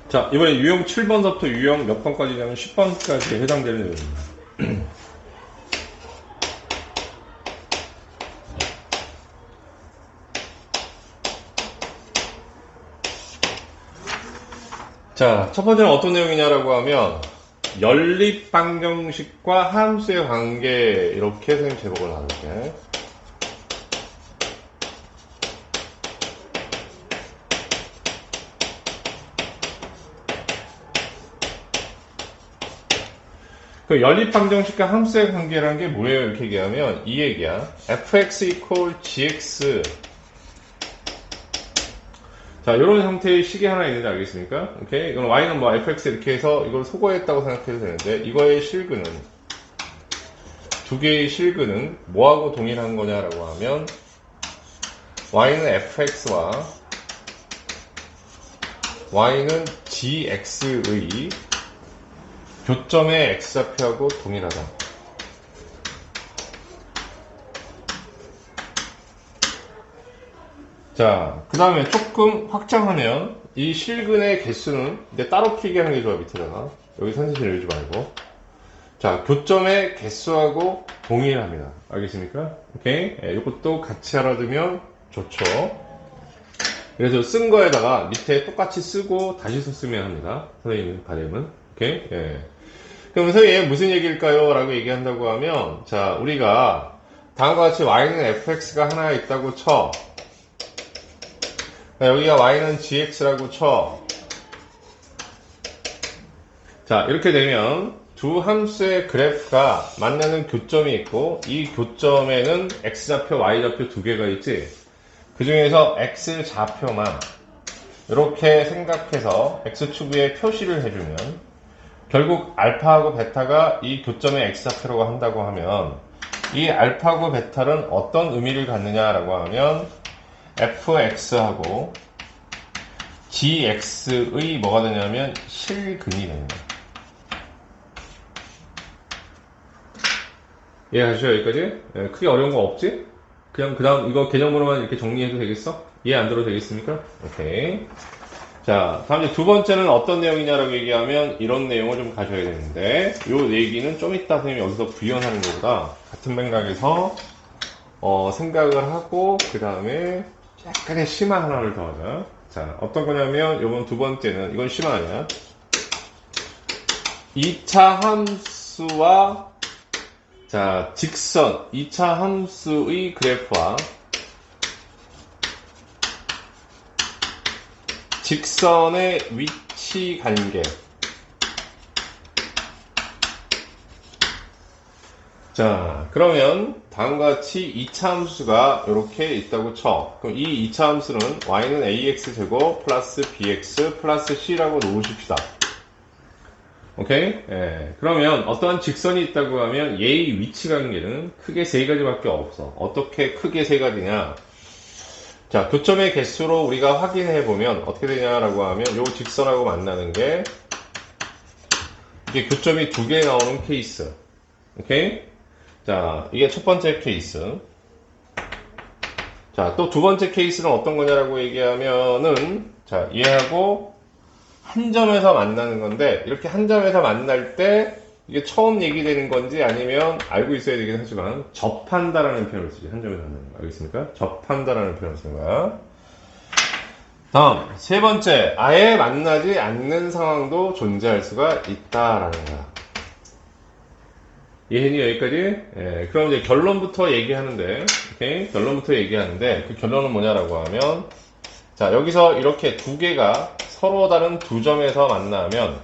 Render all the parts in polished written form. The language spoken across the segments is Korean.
자, 이번에 유형 7번서부터 유형 몇 번까지냐면 10번까지 해당되는 내용입니다. 자, 첫 번째는 어떤 내용이냐라고 하면 연립 방정식과 함수의 관계, 이렇게 선생님 제목을 나눌게. 그 연립 방정식과 함수의 관계라는 게 뭐예요? 이렇게 얘기하면 이 얘기야. fx equal gx. 자, 이런 형태의 식이 하나 있는지 알겠습니까? 오케이? 이건 y는 뭐 fx 이렇게 해서 이걸 소거했다고 생각해도 되는데, 이거의 실근은, 두 개의 실근은 뭐하고 동일한 거냐라고 하면 y는 fx와 y는 gx의 교점의 x좌표하고 동일하다. 자, 그 다음에 조금 확장하면 이 실근의 개수는 이제 따로 필기 하는 게 좋아. 밑에다가 여기 선생님 열지 말고. 자, 교점의 개수하고 동일합니다. 알겠습니까? 오케이? 이것도 같이 알아두면 좋죠. 그래서 쓴 거에다가 밑에 똑같이 쓰고 다시 썼으면 합니다. 선생님 바램은. 오케이? 예. 그럼 선생님 무슨 얘기일까요? 라고 얘기한다고 하면, 자, 우리가 다음과 같이 y는 fx가 하나 있다고 쳐. 여기가 y는 gx라고 쳐. 자, 이렇게 되면 두 함수의 그래프가 만나는 교점이 있고, 이 교점에는 x좌표, y좌표 두 개가 있지. 그 중에서 x좌표만 이렇게 생각해서 x축에 표시를 해주면, 결국 알파하고 베타가 이 교점의 x좌표라고 한다고 하면, 이 알파하고 베타는 어떤 의미를 갖느냐라고 하면 fx하고 gx의 뭐가 되냐면 실근이 됩니다. 이해하시죠? 여기까지? 예, 크게 어려운 거 없지? 그냥 그 다음 이거 개념으로만 이렇게 정리해도 되겠어? 이해 안 들어도 되겠습니까? 오케이. 자, 다음 이제 두 번째는 어떤 내용이냐라고 얘기하면 이런 내용을 좀 가져야 되는데, 요 얘기는 좀 이따 선생님이 여기서 구현하는 것보다 같은 맥락에서 생각을 하고 그 다음에 약간의 심화 하나를 더하자. 자, 어떤 거냐면 요번 두 번째는, 이건 심화 아니야. 2차 함수와 자, 직선 2차 함수의 그래프와 직선의 위치 관계. 자, 그러면 다음과 같이 2차 함수가 이렇게 있다고 쳐. 그럼 이 2차 함수는 y는 ax제곱 플러스 bx 플러스 c라고 놓으십시다. 오케이? 예. 그러면 어떠한 직선이 있다고 하면 얘의 위치 관계는 크게 세 가지밖에 없어. 어떻게 크게 세 가지냐? 자, 교점의 개수로 우리가 확인해 보면 어떻게 되냐라고 하면 요 직선하고 만나는 게 이게 교점이 두 개 나오는 케이스. 오케이? 자, 이게 첫 번째 케이스. 자, 또 두 번째 케이스는 어떤 거냐라고 얘기하면은, 자, 얘하고 한 점에서 만나는 건데, 이렇게 한 점에서 만날 때 이게 처음 얘기되는 건지 아니면 알고 있어야 되긴 하지만 접한다라는 표현을 쓰지. 한 점에서 만나는 거. 알겠습니까? 접한다라는 표현을 쓰는 거야. 다음 세 번째, 아예 만나지 않는 상황도 존재할 수가 있다라는 거야. 이해했니 여기까지? 예, 그럼 이제 결론부터 얘기하는데, 오케이? 결론부터 얘기하는데 그 결론은 뭐냐라고 하면, 자, 여기서 이렇게 두 개가 서로 다른 두 점에서 만나면,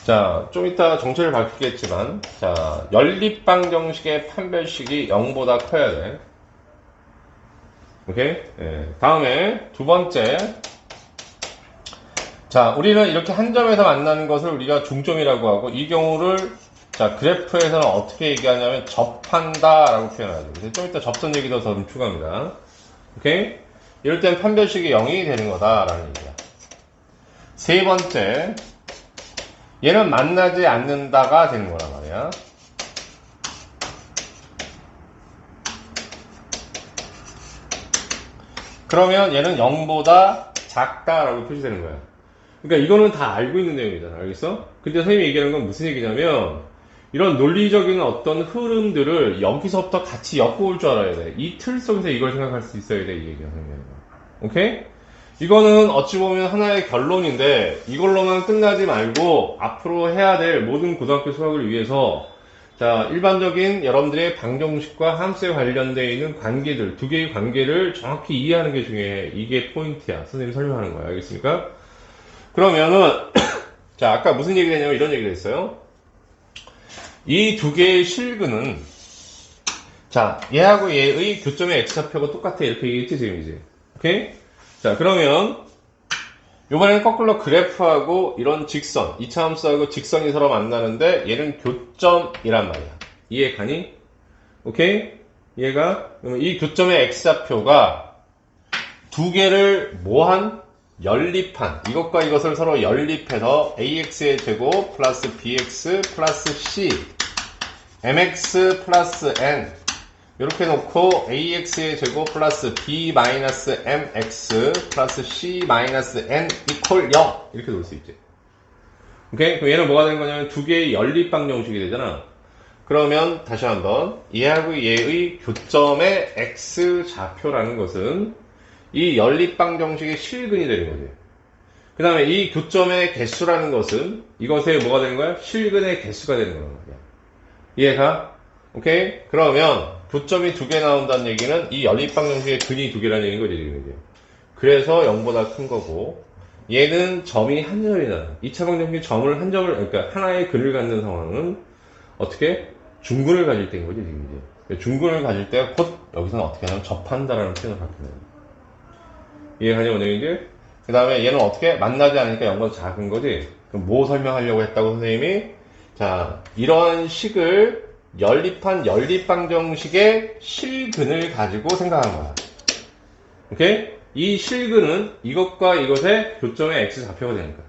자, 좀 이따 정체를 밝히겠지만, 자, 연립방정식의 판별식이 0보다 커야 돼. 오케이? 예. 다음에 두 번째. 자, 우리는 이렇게 한 점에서 만나는 것을 우리가 중점이라고 하고, 이 경우를, 자, 그래프에서는 어떻게 얘기하냐면 접한다라고 표현하죠. 그래서 좀 이따 접선 얘기도 더 좀 추가합니다. 오케이? 이럴 땐 판별식이 0이 되는 거다라는 얘기야. 세 번째. 얘는 만나지 않는다가 되는 거란 말이야. 그러면 얘는 0보다 작다라고 표시되는 거야. 그러니까 이거는 다 알고 있는 내용이잖아. 알겠어? 근데 선생님이 얘기하는 건 무슨 얘기냐면 이런 논리적인 어떤 흐름들을 여기서부터 같이 엮어올 줄 알아야 돼. 이 틀 속에서 이걸 생각할 수 있어야 돼. 이 얘기야. 오케이? 이거는 어찌 보면 하나의 결론인데 이걸로만 끝나지 말고 앞으로 해야 될 모든 고등학교 수학을 위해서 자, 일반적인 여러분들의 방정식과 함수에 관련되어 있는 관계들, 두 개의 관계를 정확히 이해하는 게 중요해. 이게 포인트야. 선생님이 설명하는 거야. 알겠습니까? 그러면은 자, 아까 무슨 얘기를 했냐면 이런 얘기를 했어요. 이 두 개의 실근은 자, 얘하고 얘의 교점의 x좌표가 똑같아. 이렇게 얘기했지, 지금 이제. 오케이? 자, 그러면 이번에는 거꾸로 그래프하고 이런 직선, 이차함수하고 직선이 서로 만나는데 얘는 교점이란 말이야. 이해 가니? 오케이? 얘가 그러면 이 교점의 x좌표가 두 개를 뭐한? 연립한 이것과 이것을 서로 연립해서 ax의 제곱 플러스 bx 플러스 c mx 플러스 n 이렇게 놓고 ax의 제곱 플러스 b 마이너스 mx 플러스 c 마이너스 n 이퀄 0 이렇게 놓을 수 있지. 오케이? 그럼 얘는 뭐가 되는 거냐면 두 개의 연립방 정식이 되잖아. 그러면 다시 한번 얘하고 얘의 교점의 x 좌표라는 것은 이 연립방 정식의 실근이 되는 거지. 그 다음에 이 교점의 개수라는 것은 이것의 뭐가 되는 거야? 실근의 개수가 되는 거란 말이야. 이해가? 오케이? 그러면 교점이 두 개 나온다는 얘기는 이 연립방 정식의 근이 두 개라는 얘기인 거지, 지금. 그래서 0보다 큰 거고, 얘는 점이 한 점이다. 2차 방정식이 점을 한 점을, 그러니까 하나의 근을 갖는 상황은 어떻게? 중근을 가질 때인 거지, 지금 이제. 중근을 가질 때가 곧 여기서는 어떻게 하냐면 접한다라는 표현을 갖게 돼요. 이해가냐, 원영이들? 그 다음에 얘는 어떻게? 만나지 않으니까 0보다 작은 거지? 그럼 뭐 설명하려고 했다고, 선생님이? 자, 이런 식을 연립한 연립방정식의 실근을 가지고 생각한 거야. 오케이? 이 실근은 이것과 이것의 교점의 x좌표가 되니까.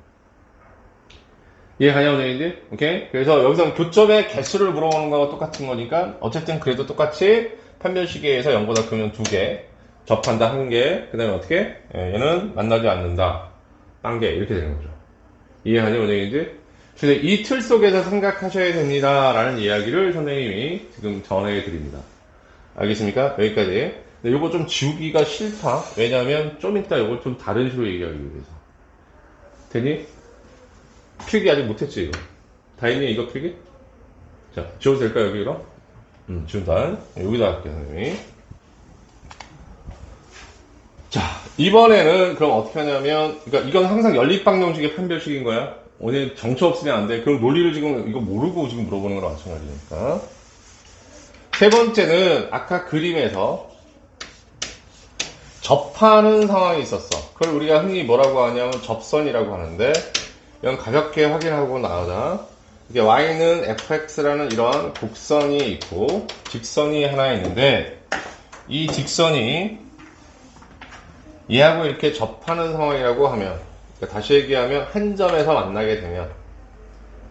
이해가냐, 원영이들? 오케이? 그래서 여기서 교점의 개수를 물어보는 거와 똑같은 거니까, 어쨌든 그래도 똑같이 판별시계에서 0보다 크면 2개. 접한다 1개, 그 다음에 어떻게? 얘는 만나지 않는다 1개 이렇게 되는 거죠. 이해하니 원영이지? 그래서 이 틀 속에서 생각하셔야 됩니다 라는 이야기를 선생님이 지금 전해 드립니다. 알겠습니까? 여기까지. 근데 요거 좀 지우기가 싫다. 왜냐면 좀 이따 요거 좀 다른 식으로 얘기하기 위해서. 되니? 필기 아직 못했지 이거? 다 했니 이거 필기? 자, 지워도 될까요 여기로? 지운다. 여기다 할게요 선생님이. 자, 이번에는 그럼 어떻게 하냐면, 그러니까 이건 항상 연립방정식의 판별식인 거야. 오늘 정처 없으면 안 돼. 그럼 논리를 지금 이거 모르고 지금 물어보는 거랑 마찬가지니까. 세 번째는 아까 그림에서 접하는 상황이 있었어. 그걸 우리가 흔히 뭐라고 하냐면 접선이라고 하는데, 이건 가볍게 확인하고 나오자. 이게 y는 fx라는 이러한 곡선이 있고, 직선이 하나 있는데, 이 직선이 얘하고 이렇게 접하는 상황이라고 하면, 그러니까 다시 얘기하면 한 점에서 만나게 되면,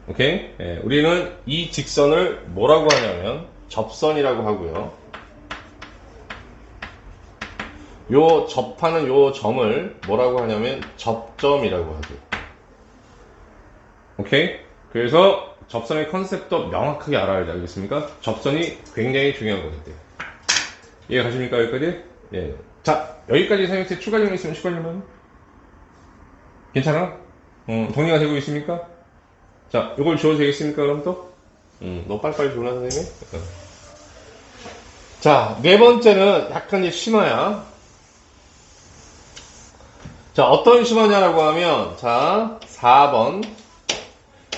오케이? 우리는 이 직선을 뭐라고 하냐면 접선이라고 하고요. 요 접하는 요 점을 뭐라고 하냐면 접점이라고 하죠. 오케이? 그래서 접선의 컨셉도 명확하게 알아야 돼. 알겠습니까? 접선이 굉장히 중요한 거거든요. 이해 가십니까? 여기까지? 예. 자, 여기까지 선생님한테 추가 질문 있으면 추가 질문. 괜찮아? 동의가 되고 있습니까? 자, 이걸 지워도 되겠습니까? 그럼 또? 너무 빨리빨리 지우나, 선생님? 자, 네 번째는 약간 이제 심화야. 자, 어떤 심화냐라고 하면, 자, 4번.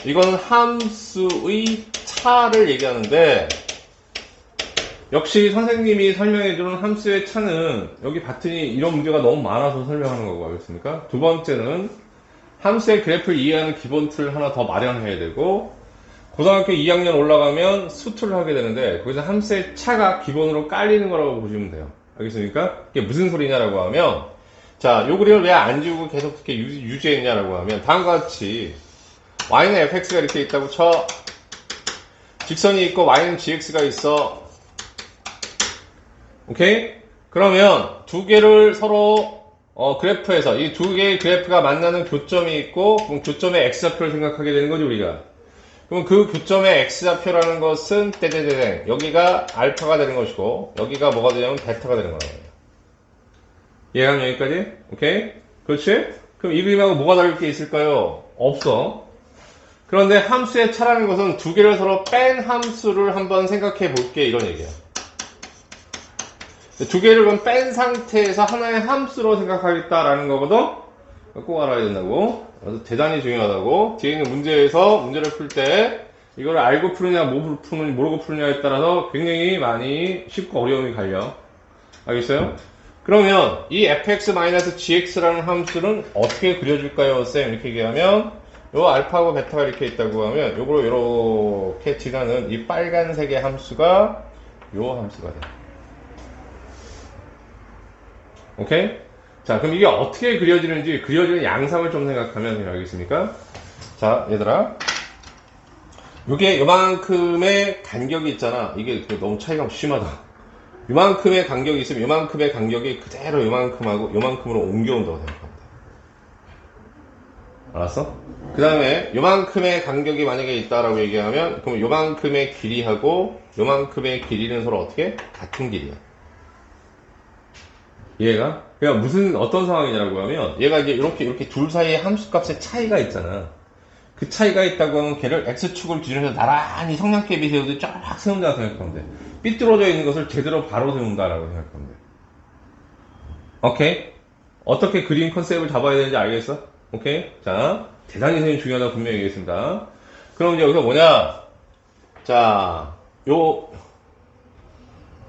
이건 함수의 차를 얘기하는데, 역시 선생님이 설명해주는 함수의 차는 여기 봤더니 이런 문제가 너무 많아서 설명하는 거고 알겠습니까? 두 번째는 함수의 그래프를 이해하는 기본 틀을 하나 더 마련해야 되고 고등학교 2학년 올라가면 수틀을 하게 되는데 거기서 함수의 차가 기본으로 깔리는 거라고 보시면 돼요. 알겠습니까? 이게 무슨 소리냐라고 하면 자, 요 그림을 왜 안 지우고 계속 이렇게 유지했냐라고 하면 다음과 같이 y는 fx가 이렇게 있다고 쳐. 직선이 있고 y는 gx가 있어. 오케이? 그러면 두 개를 서로 그래프에서 이 두 개의 그래프가 만나는 교점이 있고, 그럼 교점의 x좌표를 생각하게 되는 거지 우리가. 그럼 그 교점의 x좌표라는 것은 떼떼떼떼 여기가 알파가 되는 것이고, 여기가 뭐가 되냐면 베타가 되는 거란 말이야. 이해가면 여기까지? 오케이? 그렇지? 그럼 이 그림하고 뭐가 다를 게 있을까요? 없어. 그런데 함수의 차라는 것은 두 개를 서로 뺀 함수를 한번 생각해 볼게, 이런 얘기야. 두 개를 그럼 뺀 상태에서 하나의 함수로 생각하겠다라는 거거든? 꼭 알아야 된다고. 그래서 대단히 중요하다고. 뒤에 있는 문제에서 문제를 풀 때 이걸 알고 푸느냐, 모르고 푸느냐에 따라서 굉장히 많이 쉽고 어려움이 갈려. 알겠어요? 그러면 이 fx-gx라는 함수는 어떻게 그려줄까요, 쌤? 이렇게 얘기하면 요 알파하고 베타가 이렇게 있다고 하면 요걸 이렇게 지나는 이 빨간색의 함수가 요 함수가 돼. 오케이? 자, 그럼 이게 어떻게 그려지는지 그려지는 양상을 좀 생각하면 알겠습니까? 자, 얘들아. 요게 요만큼의 간격이 있잖아. 이게 너무 차이가 심하다. 요만큼의 간격이 있으면 요만큼의 간격이 그대로 요만큼하고 요만큼으로 옮겨온다고 생각합니다. 알았어? 그 다음에 요만큼의 간격이 만약에 있다라고 얘기하면 그럼 요만큼의 길이하고 요만큼의 길이는 서로 어떻게? 같은 길이야. 얘가? 그러니까 무슨 어떤 상황이냐고 하면 얘가 이제 이렇게 둘 사이에 함수값의 차이가 있잖아. 그 차이가 있다고 하면 걔를 x축을 기준으로 나란히 성냥개비 세우듯이 쫙 세운다고 생각하면 돼. 삐뚤어져 있는 것을 제대로 바로 세운다라고 생각하면 돼. 오케이? 어떻게 그림 컨셉을 잡아야 되는지 알겠어? 오케이? 자, 대단히 선생님 중요하다고 분명히 얘기했습니다. 그럼 이제 여기서 뭐냐? 자,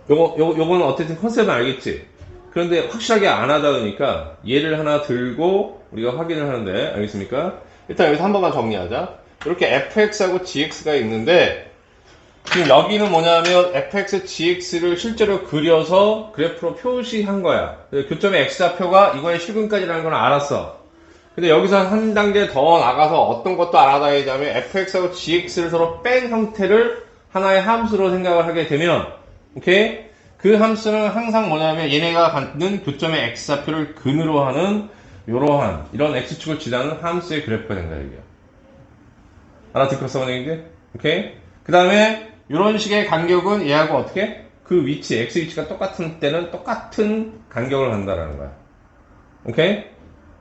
요거는 어쨌든 컨셉은 알겠지? 그런데 확실하게 안 하다 보니까 얘를 하나 들고 우리가 확인을 하는데, 알겠습니까? 일단 여기서 한 번만 정리하자. 이렇게 fx하고 gx가 있는데 지금 여기는 뭐냐면 fx, gx를 실제로 그려서 그래프로 표시한 거야. 교점의 x좌표가 이거의 실근까지라는 건 알았어. 근데 여기서 한 단계 더 나가서 어떤 것도 알아다니자면 fx하고 gx를 서로 뺀 형태를 하나의 함수로 생각을 하게 되면, 오케이? 그 함수는 항상 뭐냐면 얘네가 갖는 교점의 x좌표를 근으로 하는 이러한 이런 x축을 지나는 함수의 그래프가 된다 얘기야. 알아듣겠어, 선생님들? 오케이? 그 다음에 이런 식의 간격은 얘하고 어떻게? 그 위치, x 위치가 똑같은 때는 똑같은 간격을 한다라는 거야. 오케이?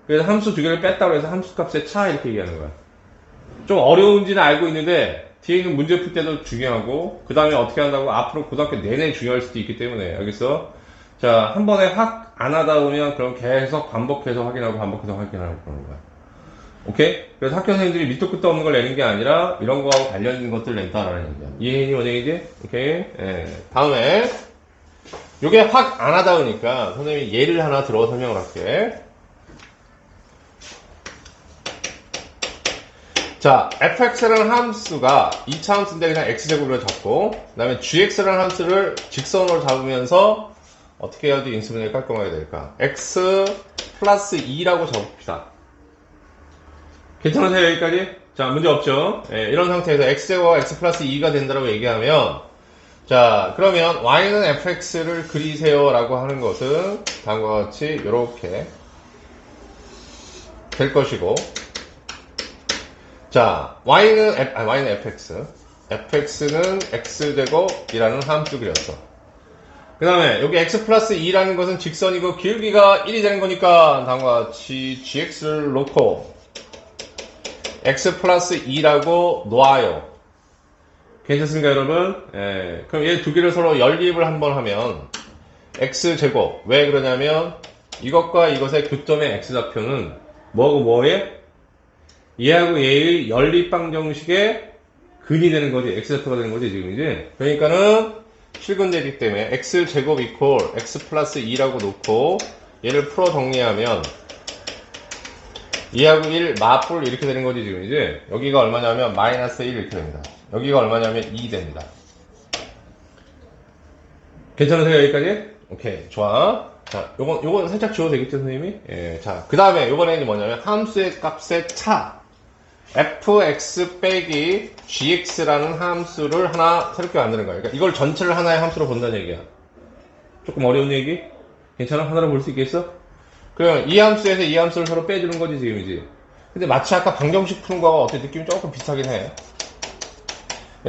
그래서 함수 두 개를 뺐다고 해서 함수값의 차 이렇게 얘기하는 거야. 좀 어려운지는 알고 있는데 뒤에 있는 문제 풀 때도 중요하고 그 다음에 어떻게 한다고 앞으로 고등학교 내내 중요할 수도 있기 때문에. 알겠어? 자, 한 번에 확 안 하다 보면 그럼 계속 반복해서 확인하고 반복해서 확인하고 그러는 거야. 오케이? 그래서 학교 선생님들이 밑도 끝도 없는 걸 내는 게 아니라 이런 거하고 관련된 것들을 낸다라는 얘기야. 이해니 원영이지? 오케이? 예. 다음에 요게 확 안 하다 보니까 선생님이 예를 하나 들어 설명을 할게. 자, fx라는 함수가 2차 함수인데 그냥 x제곱으로 잡고 그 다음에 gx라는 함수를 직선으로 잡으면서 어떻게 해야지 인수분해를 깔끔하게 될까? x 플러스 2라고 잡읍시다. 괜찮으세요 여기까지? 자, 문제 없죠? 예, 이런 상태에서 x제곱과 x 플러스 2가 된다고 얘기하면 자, 그러면 y는 fx를 그리세요 라고 하는 것은 다음과 같이 이렇게 될 것이고, 자, y는 fx. fx는 x제곱이라는 함수 그렸어. 그 다음에 여기 x 플러스 2라는 것은 직선이고 길기가 1이 되는 거니까 다음과 같이 gx를 놓고 x 플러스 2라고 놓아요. 괜찮습니까 여러분? 예. 그럼 얘 두 개를 서로 연립을 한번 하면 x제곱. 왜 그러냐면 이것과 이것의 교점의 x좌표는 뭐하고 뭐에? 얘하고 얘의 연립방정식의 근이 되는 거지. x좌표가 되는 거지 지금 이제. 그러니까는 실근되기 때문에 x제곱 이퀄 x 플러스 2라고 놓고 얘를 풀어 정리하면 2하고 1 맞불 이렇게 되는 거지 지금 이제. 여기가 얼마냐면 마이너스 1 이렇게 됩니다. 여기가 얼마냐면 2 됩니다. 괜찮으세요 여기까지? 오케이, 좋아. 자, 요건 살짝 지워도 되겠죠 선생님이? 예. 자, 그 다음에 요번에는 뭐냐면 함수의 값의 차 fx 빼기 gx라는 함수를 하나 새롭게 만드는 거야. 그러니까 이걸 전체를 하나의 함수로 본다는 얘기야. 조금 어려운 얘기? 괜찮아? 하나로 볼 수 있겠어? 그럼 이 함수에서 이 함수를 서로 빼주는 거지 지금이지. 근데 마치 아까 방정식 푸는 거하고 어떻게 느낌이 조금 비슷하긴 해.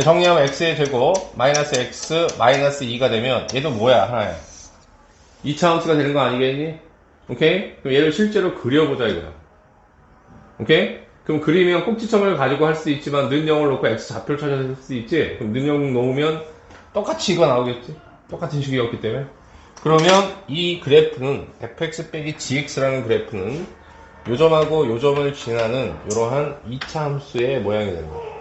정리하면 x의 제곱 마이너스 x 마이너스 2가 되면 얘도 뭐야? 하나야. 2차 함수가 되는 거 아니겠니? 오케이? 그럼 얘를 실제로 그려보자 이거야. 오케이? 그럼 그리면 꼭지점을 가지고 할 수 있지만 는 0을 놓고 x 좌표를 찾아서 할 수 있지? 그럼 는 0 놓으면 똑같이 이거 나오겠지? 똑같은 식이었기 때문에. 그러면 이 그래프는 fx 빼기 gx라는 그래프는 요 점하고 요 점을 지나는 이러한 2차 함수의 모양이 되는 거야.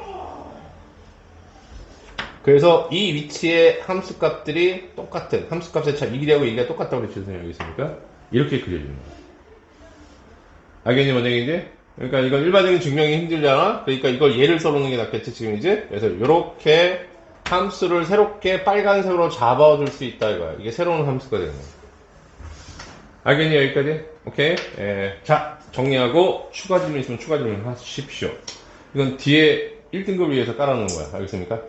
그래서 이 위치의 함수값들이 똑같은 함수값의 차 1하고 2가 똑같다고 그랬죠. 여기 있으니까 이렇게 그려지는 거야. 알겠니 원장님이지? 그러니까 이건 일반적인 증명이 힘들잖아. 그러니까 이걸 예를 써놓는 게 낫겠지 지금 이제. 그래서 이렇게 함수를 새롭게 빨간색으로 잡아줄 수 있다 이거야. 이게 새로운 함수가 되는 거야. 알겠니 여기까지? 오케이. 자 정리하고 추가 질문 있으면 추가 질문 하십시오. 이건 뒤에 1등급 위해서 깔아놓은 거야. 알겠습니까?